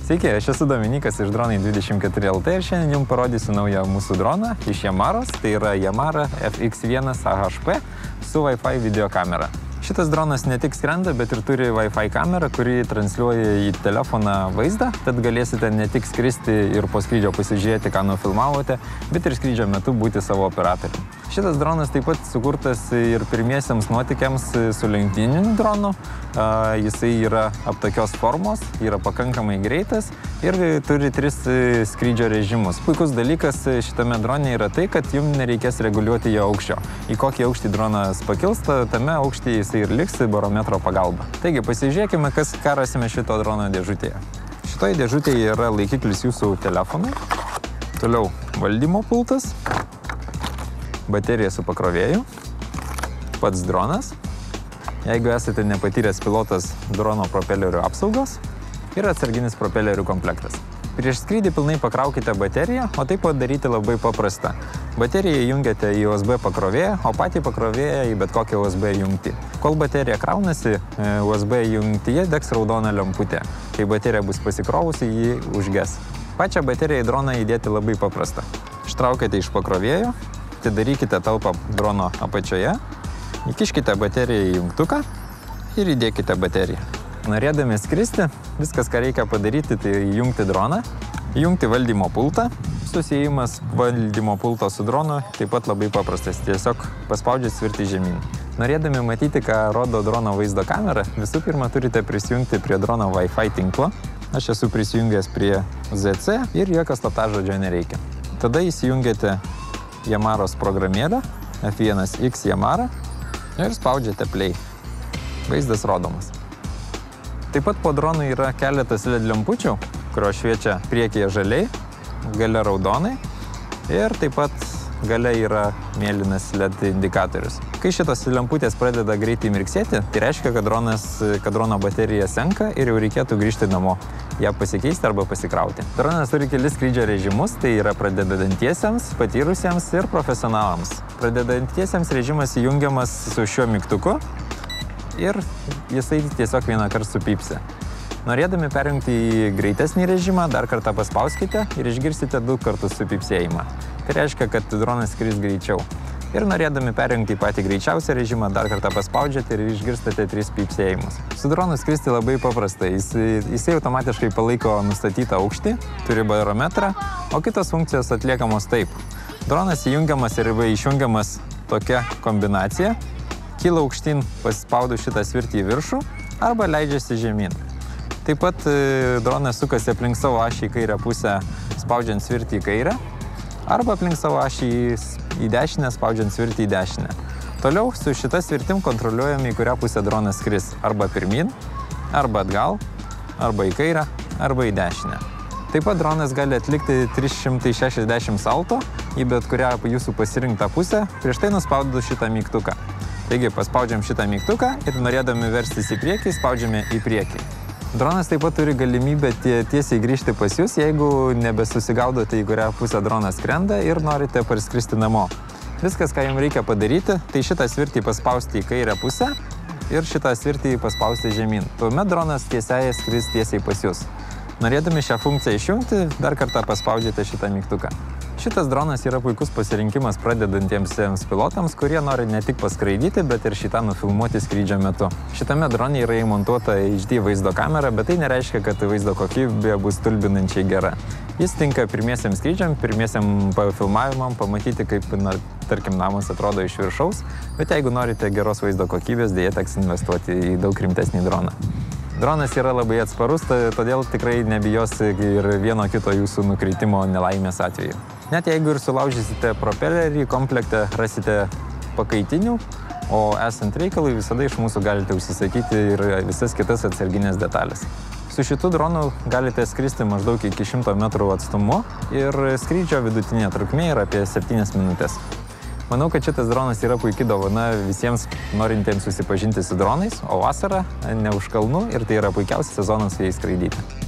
Sveiki, aš esu Dominikas iš Dronai24LT ir šiandien jums parodysiu naują mūsų droną iš Yamaros, tai yra Yamara FX1 AHP su Wi-Fi video kamera. Šitas dronas ne tik skrenda, bet ir turi Wi-Fi kamerą, kuri transliuoja į telefoną vaizdą, tad galėsite ne tik skristi ir po skrydžio pasižiūrėti, ką nufilmavote, bet ir skrydžio metu būti savo operatoriumi. Šitas dronas taip pat sukurtas ir pirmiesiams nuotykiams su lenktyniniu dronu. Jisai yra aptakios formos, yra pakankamai greitas ir turi 3 skrydžio režimus. Puikus dalykas šitame drone yra tai, kad jums nereikės reguliuoti jo aukščio. Į kokį aukštį dronas pakils, tame aukštyje jisai ir liks barometro pagalba. Taigi pasižiūrėkime, ką rasime šito drono dėžutėje. Šitoje dėžutėje yra laikiklis jūsų telefonui, toliau valdymo pultas, baterija su pakrovėju, pats dronas, jeigu esate nepatyręs pilotas, drono propelerių apsaugos ir atsarginis propelerių komplektas. Prieš skrydį pilnai pakraukite bateriją, o tai padaryti labai paprasta. Bateriją jungiate į USB pakrovėją, o patį pakrovėją į bet kokią USB jungtį. Kol baterija kraunasi, USB jungtyje degs raudona lemputė. Kai baterija bus pasikrovusi, ji užges. Pačią bateriją į droną įdėti labai paprasta. Ištraukite iš pakrovėjo, atidarykite talpą drono apačioje, įkiškite bateriją į jungtuką ir įdėkite bateriją. Norėdami skristi, viskas, ką reikia padaryti, tai įjungti droną, įjungti valdymo pultą. Susiejimas valdymo pulto su dronu taip pat labai paprastas, tiesiog paspaudžiat svirtį žemyn. Norėdami matyti, ką rodo drono vaizdo kamera, visų pirma turite prisijungti prie drono Wi-Fi tinklo. Aš esu prisijungęs prie ZC ir jokio slaptažodžio nereikia. Tada įsijungiate Yamaros programėlę, F1X Yamara ir spaudžiate play. Vaizdas rodomas. Taip pat po dronu yra keletas LED lempučių, kurios šviečia priekyje žaliai, gale raudonai ir taip pat gale yra mėlynas LED indikatorius. Kai šitos lemputės pradeda greitai mirksėti, tai reiškia, kad drono baterija senka ir jau reikėtų grįžti namo, ją pasikeisti arba pasikrauti. Dronas turi kelis skrydžio režimus, tai yra pradedantiesiems, patyrusiems ir profesionalams. Pradedantiesiems režimas įjungiamas su šiuo mygtuku ir jisai tiesiog vieną kartą supypsi. Norėdami perjungti į greitesnį režimą, dar kartą paspauskite ir išgirsite 2 kartus supypsėjimą. Tai reiškia, kad dronas skris greičiau. Ir norėdami perjungti į patį greičiausią režimą, dar kartą paspaudžiate ir išgirstate 3 pypsėjimus. Su dronu skristi labai paprasta. Jisai automatiškai palaiko nustatytą aukštį, turi barometrą, o kitos funkcijos atliekamos taip. Dronas įjungiamas ir išjungiamas tokia kombinacija. Kyla aukštyn paspaudus šitą svirtį į viršų arba leidžiasi žemyn. Taip pat dronas sukasi aplink savo ašį į kairę pusę, spaudžiant svirtį į kairę, arba aplink savo ašį į dešinę, spaudžiant svirtį į dešinę. Toliau su šita svirtim kontroliuojame, į kurią pusę dronas skris, arba pirmyn, arba atgal, arba į kairę, arba į dešinę. Taip pat dronas gali atlikti 360 salto į bet kurią jūsų pasirinktą pusę, prieš tai nuspaudus šitą mygtuką. Taigi paspaudžiam šitą mygtuką ir norėdami verstis į priekį, spaudžiame į priekį. Dronas taip pat turi galimybę tiesiai grįžti pas jūs, jeigu nebesusigaudote, į kurią pusę dronas skrenda ir norite parskristi namo. Viskas, ką jums reikia padaryti, tai šitą svirtį paspausti į kairę pusę ir šitą svirtį paspausti žemyn. Tuomet dronas tiesiai skris tiesiai pas jūs. Norėdami šią funkciją išjungti, dar kartą paspaudžiate šitą mygtuką. Šitas dronas yra puikus pasirinkimas pradedantiems pilotams, kurie nori ne tik paskraidyti, bet ir šitą nufilmuoti skrydžio metu. Šitame drone yra įmontuota HD vaizdo kamera, bet tai nereiškia, kad vaizdo kokybė bus stulbinančiai gera. Jis tinka pirmiesiam skrydžiam, pirmiesiam filmavimam, pamatyti, kaip, tarkim, namas atrodo iš viršaus, bet jeigu norite geros vaizdo kokybės, dėja teks investuoti į daug rimtesnį droną. Dronas yra labai atsparus, todėl tikrai nebijos ir vieno kito jūsų nukritimo nelaimės atveju. Net jeigu ir sulaužysite propelerį, komplekte rasite pakaitinių, o esant reikalui visada iš mūsų galite užsisakyti ir visas kitas atsarginės detalės. Su šitu dronu galite skristi maždaug iki 100 metrų atstumu ir skrydžio vidutinė trukmė yra apie 7 minutės. Manau, kad šitas dronas yra puikiai dovana visiems norintiems susipažinti su dronais, o vasara ne už kalnų ir tai yra puikiausias sezonas jais skraidyti.